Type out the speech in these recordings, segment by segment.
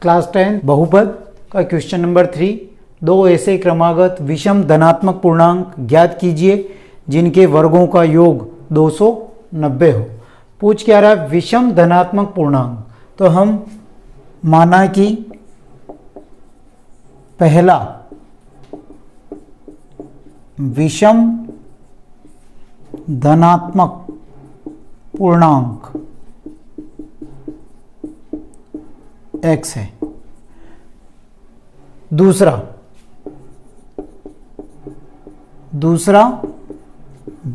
Class 10 बहुपद का question number 3। दो ऐसे क्रमागत विषम धनात्मक पूर्णांक ज्ञात कीजिए जिनके वर्गों का योग 290 हो। पूछ क्या रहा है? विषम धनात्मक पूर्णांक। तो हम माना कि पहला विषम धनात्मक पूर्णांक x है, दूसरा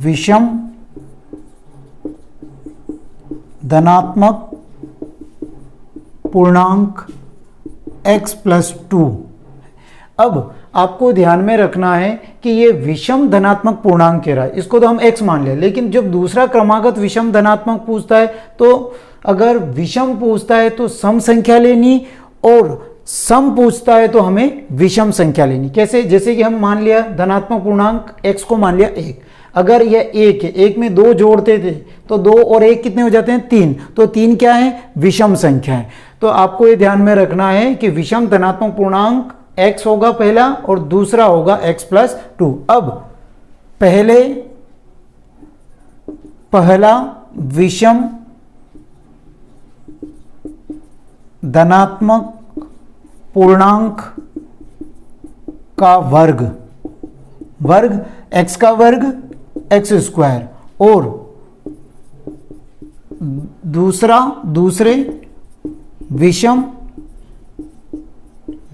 विषम धनात्मक पूर्णांक x + 2। अब आपको ध्यान में रखना है कि ये विषम धनात्मक पूर्णांक कह रहा है, इसको तो हम x मान लिया, लेकिन जब दूसरा क्रमागत विषम धनात्मक पूछता है तो अगर विषम पूछता है तो सम संख्या लेनी और सम पूछता है तो हमें विषम संख्या लेनी। कैसे? जैसे कि हम मान लिया धनात्मक पूर्णांक x को मान लिया 1। अगर यह 1 है, 1 में 2 जोड़ते थे तो 2 और 1 कितने हो जाते हैं? 3। तो 3 क्या है? विषम संख्या है। तो आपको ये ध्यान में रखना है कि विषम धनात्मक पूर्णांक x होगा पहला और दूसरा होगा x + 2। अब पहला विषम धनात्मक पूर्णांक का वर्ग x का वर्ग x² और दूसरे विषम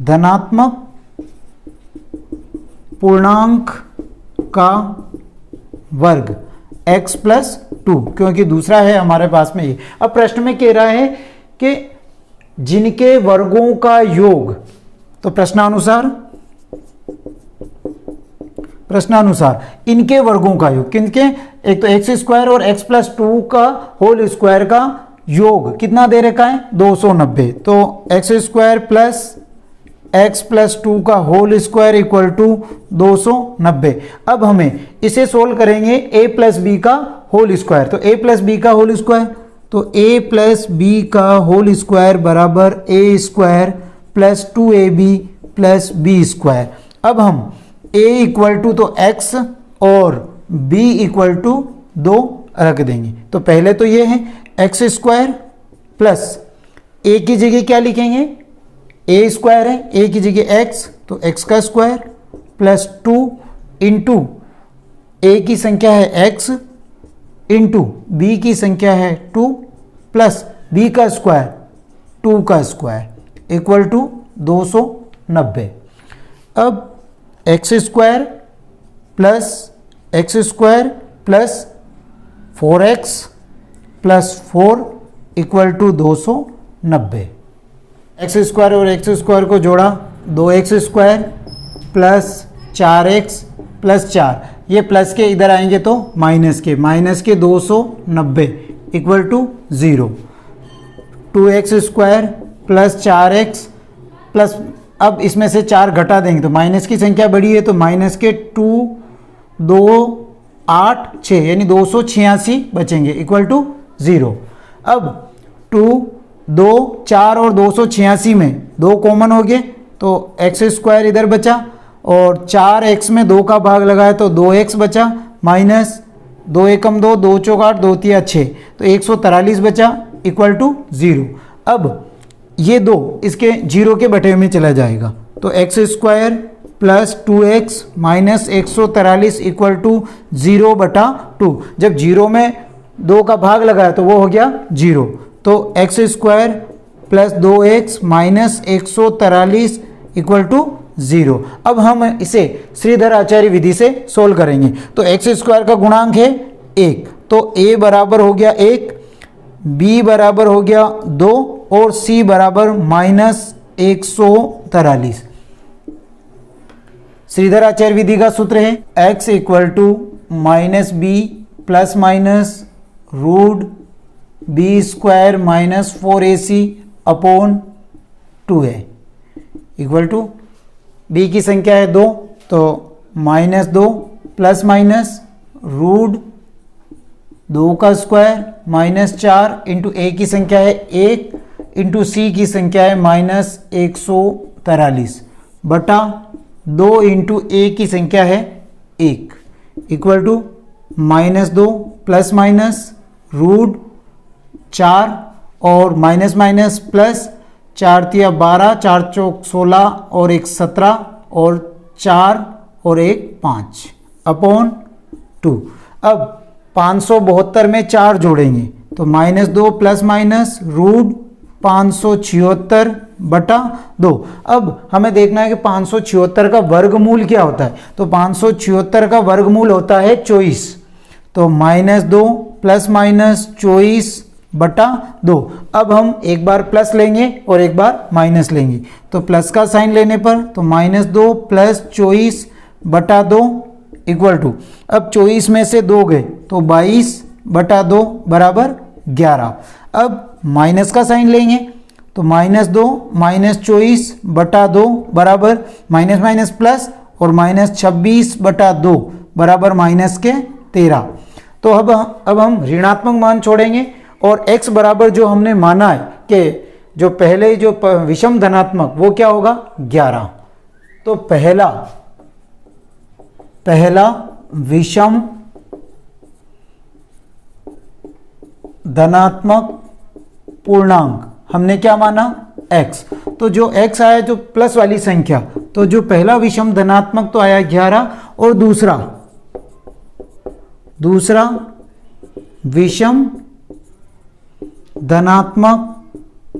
धनात्मक पूर्णांक का वर्ग x + 2, क्योंकि दूसरा है हमारे पास में ये। अब प्रश्न में कह रहा है कि जिनके वर्गों का योग, तो प्रश्नानुसार इनके वर्गों का योग, किनके? एक तो x² और x + 2 का होल स्क्वायर का योग कितना दे रखा है? 290। तो x² + x + 2 का होल स्क्वायर = 290। अब हमें इसे सोल्व करेंगे a + b का होल स्क्वायर। तो a + b का होल स्क्वायर, तो a + b का होल स्क्वायर बराबर a² + 2ab + b²। अब हम a = तो x और b = 2 रख देंगे। तो पहले तो ये है x² प्लस a की जगह क्या लिखेंगे? a² है, a की जगह x, तो x का स्क्वायर प्लस 2 इंटू a की संख्या है x इंटू b की संख्या है 2 प्लस b का स्क्वायर 2 का स्क्वायर = 290। अब x² प्लस 4x + 4 = 290। x² और x² को जोड़ा, 2x² प्लस 4x + 4, ये प्लस के इधर आएंगे तो माइनस के 290 = 0। 2x² प्लस 4x प्लस, अब इसमें से 4 घटा देंगे तो माइनस की संख्या बड़ी है, तो माइनस के 2 2 8 6 यानी 286 बचेंगे = 0। अब 2 2 4 और 286 में 2 कॉमन हो गए तो x² इधर बचा और 4x में 2 का भाग लगाया तो 2x बचा, माइनस 2 एकम 2 2 चौक 8 2 तिया 6, तो 143 बचा = 0। अब ये 2 इसके 0 के बटे में चला जाएगा, तो x² प्लस 2x माइनस 143 = 0/2। जब 0 में 2 का भाग लगाया तो वो हो गया 0, तो x² प्लस 2x माइनस 143 = 0। अब हम इसे श्रीधर आचार्य विधि से सोल्व करेंगे। तो x² का गुणांक है 1, तो a बराबर हो गया 1, b बराबर हो गया 2 और c बराबर -143। श्रीधर आचार्य विधि का सूत्र है x = -b plus minus √b² - 4ac/2a = b की संख्या है 2, तो -2 प्लस माइनस √2 का स्क्वायर -4 इंटू a की संख्या है 1 इंटू सी की संख्या है -143 बटा 2 इंटू ए की संख्या है 1 इक्वल टू -2 प्लस माइनस √4 और माइनस माइनस प्लस 4 तिया 12, 4 चौक 16 और 1 17 और 4 और 1 5 अपॉन 2। अब 572 में 4 जोड़ेंगे तो -2 प्लस माइनस √576 बटा 2। अब हमें देखना है कि 576 का वर्गमूल क्या होता है। तो 576 का वर्गमूल होता है 24। तो -2 प्लस माइनस 24 बटा 2। अब हम एक बार प्लस लेंगे और एक बार माइनस लेंगे। तो प्लस का साइन लेने पर तो -2 प्लस 24 बटा 2 इक्वल टू, अब 24 में से 2 गए तो 22 बटा 2 बराबर 11। अब माइनस का साइन लेंगे तो -2 माइनस 24 बटा 2 बराबर माइनस माइनस प्लस और -26 बटा 2 बराबर -13। तो अब हम ऋणात्मक मान छोड़ेंगे और x बराबर जो हमने माना है कि जो पहले जो विषम धनात्मक वो क्या होगा 11। तो पहला विषम धनात्मक पूर्णांक हमने क्या माना x। तो जो x आया जो प्लस वाली संख्या, तो जो पहला विषम धनात्मक तो आया 11 और दूसरा विषम धनात्मक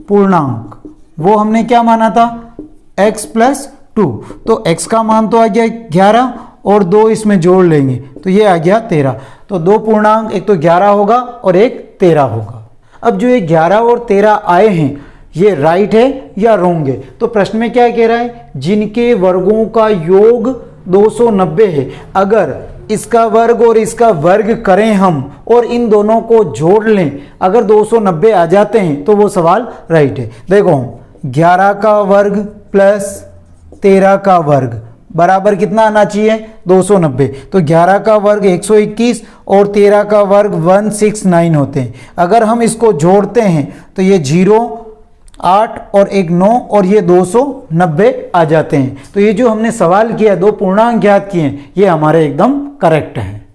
पूर्णांक वो हमने क्या माना था x प्लस 2। तो x का मान तो आ गया 11 और 2 इसमें जोड़ लेंगे तो ये आ गया 13। तो दो पूर्णांक एक तो 11 होगा और एक 13 होगा। अब जो ये 11 और 13 आए हैं ये राइट है या रॉन्ग है। तो प्रश्न में क्या कह रहा है, जिनके वर्गों का योग 290 है, अगर इसका वर्ग और इसका वर्ग करें हम और इन दोनों को जोड़ लें, अगर 290 आ जाते हैं तो वो सवाल राइट है। देखो 11 का वर्ग प्लस 13 का वर्ग बराबर कितना आना चाहिए 290। तो 11 का वर्ग 121 और 13 का वर्ग 169 होते हैं। अगर हम इसको जोड़ते हैं तो ये 0 8 और 1 9 और ये 290 आ जाते हैं। तो ये जो हमने सवाल किया, दो पूर्णांक ज्ञात किए हैं, ये हमारे एकदम करेक्ट हैं।